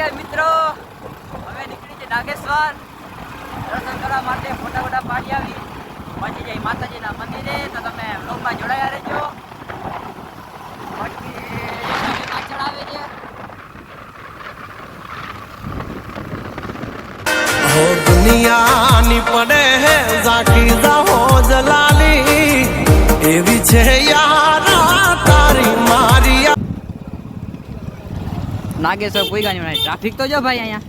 Okay મિત્રો, હવે નીકળી છે નાગેશ્વર દર્શન કરવા માટે. ફોટા પાડી આવી પછી જઈ માતાજીના મંદિરે. તો તમે વ્લોગમાં જોડાયા રહેજો. બાકી પાછળ આવે છે हो दुनियानी पड़े है जाकी जाहो जलाली एवी छे यारा तारी मारिया. નાગેશ્વર કોઈ ગાડી નહીં. ટ્રાફિક તો જો ભાઈ, અહીંયા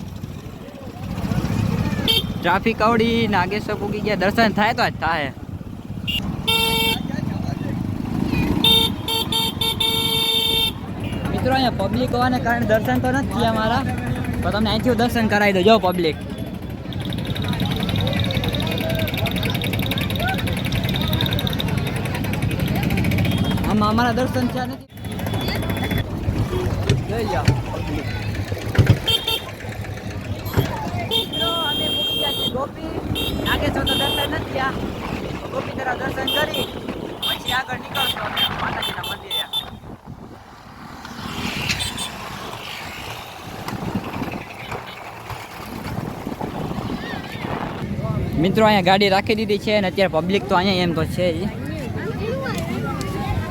ટ્રાફિક આવડી. નાગેશ્વર પૂગી ગયા. દર્શન થાય તો જ થાય. મિત્રો અહીંયા પબ્લિક હોવાને કારણે દર્શન તો નથી થયા મારા, તો તમને અહીંથી દર્શન કરાવી દો. જો પબ્લિક આમાં અમારા દર્શન થયા નથી. જોઈ લો અમે મૂકી ગયા છીએ ગોપી. નાગેશ્વર તો દર્શન નથી થયા. ગોપી તરફ દર્શન કરી પછી આગળ નીકળશો અમે માતાજીના મંદિરે. મિત્રો અહીંયા ગાડી રાખી દીધી છે અને અત્યારે પબ્લિક તો અહીંયા એમ તો છે જ.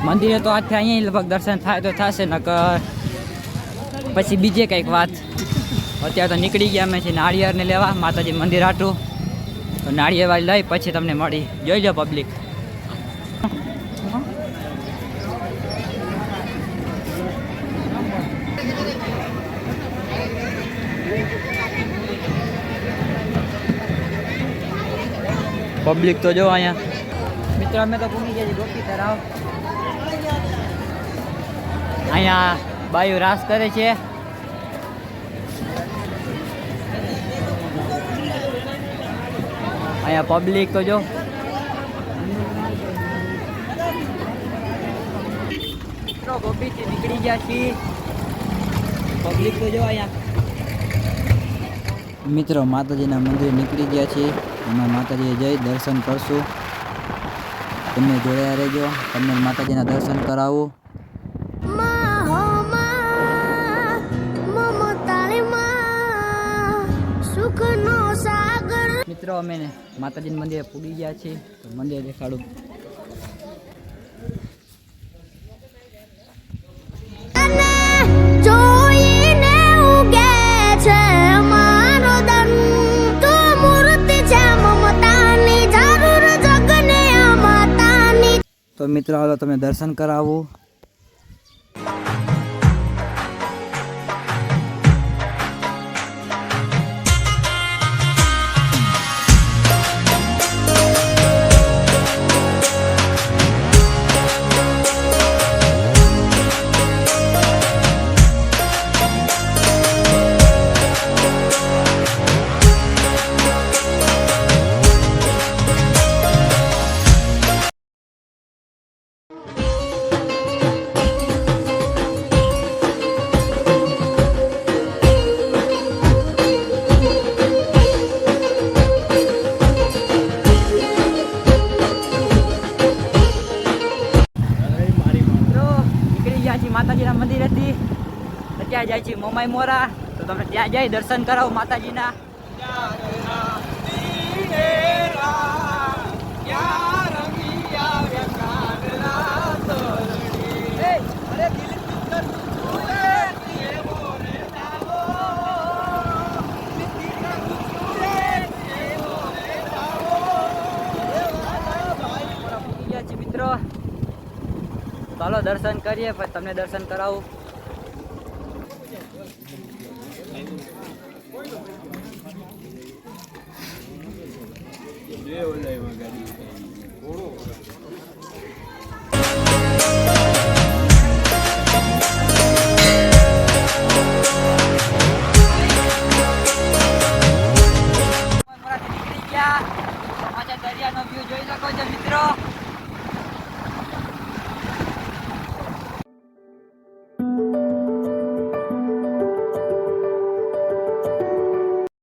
મંદિરે તો આજથી અહીંયા લગભગ દર્શન થાય તો થશે, નકર પછી બીજે કંઈક વાત. અત્યારે તો નીકળી ગયા અમે છે નાળિયેરને લેવા માતાજી મંદિર આટું. તો નાળિયેર લઈ પછી તમને મળી. જોઈ લો પબ્લિક. પબ્લિક તો જો અહીંયા. મિત્રો અમે તો ભૂમી ગયા છીએ ગોપી તળાવ. અહીંયા બાયુ રાસ કરે છે. અહીંયા પબ્લિક તો જો. મિત્રો ગોપીથી નીકળી ગયા છીએ. પબ્લિક તો જો અહીંયા. મિત્રો માતાજીના મંદિરે નીકળી ગયા છીએ. એમાં માતાજીએ જઈ દર્શન કરશું. તમે જોડ્યા રહેજો, તમને માતાજીના દર્શન કરાવું. મિત્રો અમે માતાજીના મંદિરે પૂગી ગયા છીએ. તો મંદિર દેખાડું. તો મિત્રો હાલો તમને દર્શન કરાવું. માતાજીના મંદિર હતી. ત્યાં જાય છે મોમાઈ મોરા. તો તમે ત્યાં જઈ દર્શન કરાવો માતાજીના. મિત્રો ચાલો દર્શન કરીએ, પછી તમને દર્શન કરાવું. દરિયાનો વ્યૂ જોઈ શકો છો મિત્રો.